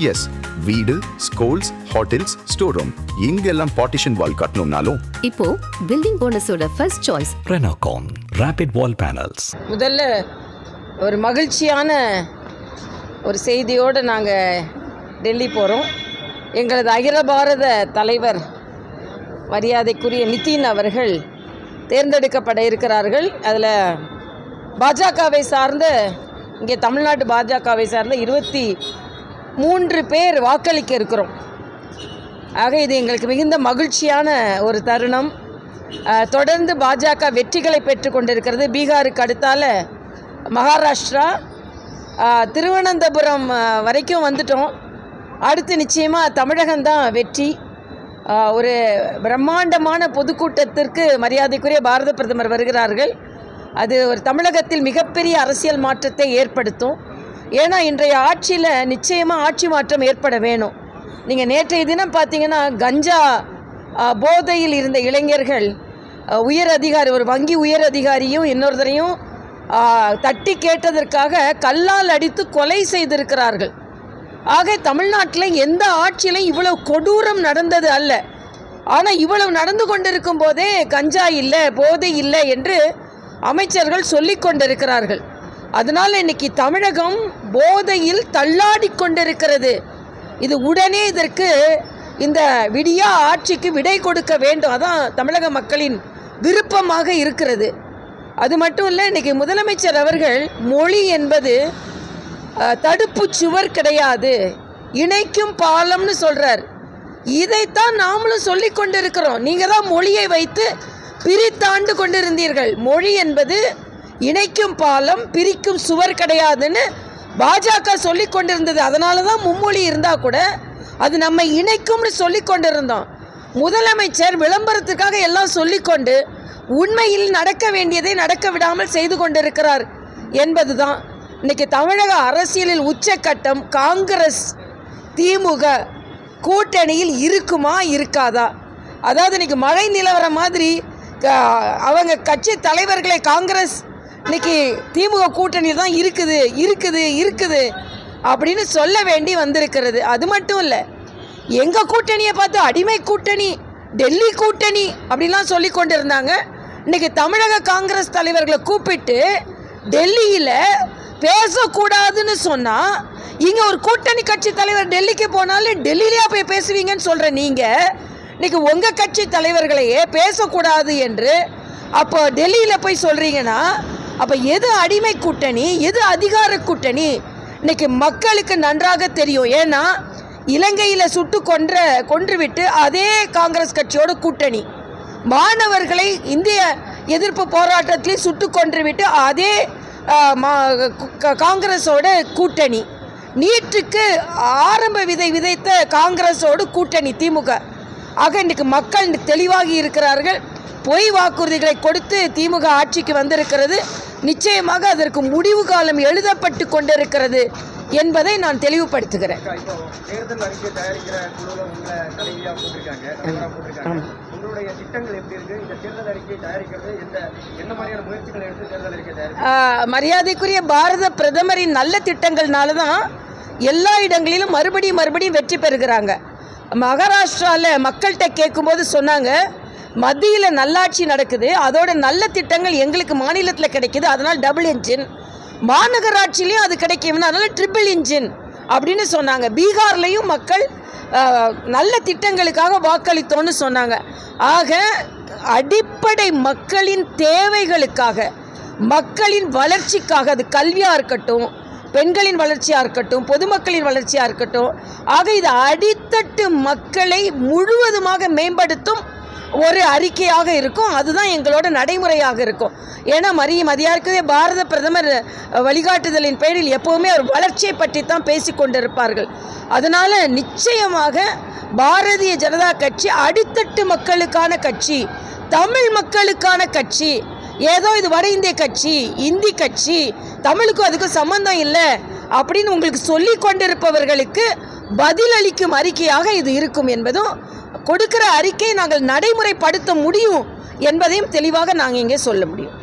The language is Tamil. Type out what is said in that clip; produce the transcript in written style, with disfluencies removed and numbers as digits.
எஸ், வீடு, ஸ்கூல்ஸ், ஹோட்டல்ஸ், ஸ்டோர் ரூம் இங்கெல்லாம் பார்ட்டிஷன் வால் கட்டணும்னாலும் இப்போ பில்டிங் போனஸோட first choice Renocon Rapid Wall Panels. முதல்ல ஒரு மகிழ்ச்சியான ஒரு செய்தியோடு நாங்கள் டெல்லி போகிறோம். எங்களது அகில பாரத தலைவர் மரியாதைக்குரிய நிதின் அவர்கள் தேர்ந்தெடுக்கப்பட இருக்கிறார்கள். அதில் பாஜகவை சார்ந்த இங்கே தமிழ்நாட்டு பாஜகவை சார்ந்த 23 பேர் வாக்களிக்க இருக்கிறோம். ஆக இது எங்களுக்கு மிகுந்த மகிழ்ச்சியான ஒரு தருணம். தொடர்ந்து பாஜக வெற்றிகளை பெற்று கொண்டிருக்கிறது. பீகாருக்கு அடுத்தால மகாராஷ்டிரா, திருவனந்தபுரம் வரைக்கும் வந்துட்டோம். அடுத்து நிச்சயமாக தமிழகம்தான் வெற்றி. ஒரு பிரம்மாண்டமான பொதுக்கூட்டத்திற்கு மரியாதைக்குரிய பாரத பிரதமர் வருகிறார்கள். அது ஒரு தமிழகத்தில் மிகப்பெரிய அரசியல் மாற்றத்தை ஏற்படுத்தும். ஏன்னா இன்றைய ஆட்சியில் நிச்சயமாக ஆட்சி மாற்றம் ஏற்பட வேணும். நீங்கள் நேற்றைய தினம் பார்த்தீங்கன்னா கஞ்சா போதையில் இருந்த இளைஞர்கள் உயர் அதிகாரி, ஒரு வங்கி உயர் அதிகாரியும் இன்னொருத்தரையும் தட்டி கேட்டதற்காக கல்லால் அடித்து கொலை செய்திருக்கிறார்கள். ஆக தமிழ்நாட்டில் எந்த ஆட்சியிலும் இவ்வளவு கொடூரம் நடந்தது அல்ல. ஆனால் இவ்வளவு நடந்து கொண்டிருக்கும் போதே கஞ்சா இல்லை, போதை இல்லை என்று அமைச்சர்கள் சொல்லி கொண்டிருக்கிறார்கள். அதனால் இன்னைக்கு தமிழகம் போதையில் தள்ளாடி கொண்டிருக்கிறது. இது உடனே இதற்கு இந்த விடியா ஆட்சிக்கு விடை கொடுக்க வேண்டும். அதான் தமிழக மக்களின் விருப்பமாக இருக்கிறது. அது மட்டும் இல்லை, இன்றைக்கி முதலமைச்சர் அவர்கள் மொழி என்பது தடுப்பு சுவர் கிடையாது, இணைக்கும் பாலம்னு சொல்கிறார். இதைத்தான் நாமளும் சொல்லி கொண்டிருக்கிறோம். நீங்கள் தான் மொழியை வைத்து பிரித்தாண்டு கொண்டிருந்தீர்கள். மொழி என்பது இணைக்கும் பாலம், பிரிக்கும் சுவர் கிடையாதுன்னு பாஜக சொல்லி கொண்டிருந்தது. அதனால தான் மும்மொழி இருந்தால் கூட அது நம்மை இணைக்கும்னு சொல்லி கொண்டிருந்தோம். முதலமைச்சர் விளம்பரத்துக்காக எல்லாம் சொல்லிக்கொண்டு உண்மையில் நடக்க வேண்டியதை நடக்க விடாமல் செய்து கொண்டிருக்கிறார் என்பது தான். இன்றைக்கி தமிழக அரசியலில் உச்சக்கட்டம் காங்கிரஸ் திமுக கூட்டணியில் இருக்குமா இருக்காதா? அதாவது இன்றைக்கி மழை நிலவரம் மாதிரி அவங்க கட்சி தலைவர்களை காங்கிரஸ் இன்னைக்கு திமுக கூட்டணியில் தான் இருக்குது இருக்குது இருக்குது அப்படின்னு சொல்ல வேண்டி வந்திருக்கிறது. அது மட்டும் இல்லை, எங்கள் கூட்டணியை பார்த்து அடிமை கூட்டணி, டெல்லி கூட்டணி அப்படிலாம் சொல்லி கொண்டு இருந்தாங்க. இன்றைக்கி தமிழக காங்கிரஸ் தலைவர்களை கூப்பிட்டு டெல்லியில் பேசக்கூடாதுன்னு சொன்னால், இங்கே ஒரு கூட்டணி கட்சி தலைவர் டெல்லிக்கு போனாலும் டெல்லியிலேயே போய் பேசுவீங்கன்னு சொல்கிற நீங்கள் இன்றைக்கி உங்கள் கட்சி தலைவர்களையே பேசக்கூடாது என்று அப்போ டெல்லியில் போய் சொல்கிறீங்கன்னா, அப்போ எது அடிமை கூட்டணி, எது அதிகார கூட்டணி இன்றைக்கி மக்களுக்கு நன்றாக தெரியும். ஏன்னா இலங்கையில் சுட்டு கொன்றுவிட்டு அதே காங்கிரஸ் கட்சியோட கூட்டணி, மாணவர்களை இந்திய எதிர்ப்பு போராட்டத்தில் சுட்டு கொன்றுவிட்டு அதே காங்கிரஸோட கூட்டணி, நீட்டுக்கு ஆரம்ப விதை விதைத்த காங்கிரஸோடு கூட்டணி திமுக. ஆக இன்றைக்கு மக்கள் தெளிவாகி இருக்கிறார்கள். பொய் வாக்குறுதிகளை கொடுத்து திமுக ஆட்சிக்கு வந்திருக்கிறது. நிச்சயமாக அதற்கு முடிவு காலம் எழுதப்பட்டு கொண்டிருக்கிறது என்பதை நான் தெளிவுபடுத்துகிறேன். மரியாதைக்குரிய பாரத பிரதமரின் நல்ல திட்டங்கள்னால தான் எல்லா இடங்களிலும் மறுபடியும் வெற்றி பெறுகிறாங்க. மகாராஷ்டிராவில் மக்கள்கிட்ட கேட்கும்போது சொன்னாங்க, மத்தியில் நல்லாட்சி நடக்குது, அதோட நல்ல திட்டங்கள் எங்களுக்கு மாநிலத்தில் கிடைக்குது, அதனால் டபுள் இன்ஜின், மாநகராட்சியிலையும் அது கிடைக்கும், அதனால் ட்ரிபிள் இன்ஜின் அப்படின்னு சொன்னாங்க. பீகார்லேயும் மக்கள் நல்ல திட்டங்களுக்காக வாக்களித்தோன்னு சொன்னாங்க. ஆக அடிப்படை மக்களின் தேவைகளுக்காக, மக்களின் வளர்ச்சிக்காக, அது கல்வியாக இருக்கட்டும், பெண்களின் வளர்ச்சியாக இருக்கட்டும், பொதுமக்களின் வளர்ச்சியாக இருக்கட்டும், ஆக இது அடித்தட்டு மக்களை முழுவதுமாக மேம்படுத்தும் ஒரு அறிக்கையாக இருக்கும். அதுதான் எங்களோட நடைமுறையாக இருக்கும். ஏன்னா மதியாருக்கவே பாரத பிரதமர் வழிகாட்டுதலின் பேரில் எப்போவுமே ஒரு வளர்ச்சியை பற்றி தான் பேசி கொண்டிருப்பார்கள். அதனால் நிச்சயமாக பாரதிய ஜனதா கட்சி அடித்தட்டு மக்களுக்கான கட்சி, தமிழ் மக்களுக்கான கட்சி. ஏதோ இது வட இந்திய கட்சி, இந்தி கட்சி, தமிழுக்கும் அதுக்கும் சம்பந்தம் இல்லை அப்படின்னு உங்களுக்கு சொல்லி கொண்டிருப்பவர்களுக்கு பதிலளிக்கும் அறிக்கையாக இது இருக்கும் என்பதும், கொடுக்கிற அறிக்கையை நாங்கள் நடைமுறைப்படுத்த முடியும் என்பதையும் தெளிவாக நாங்கள் இங்கே சொல்ல முடியும்.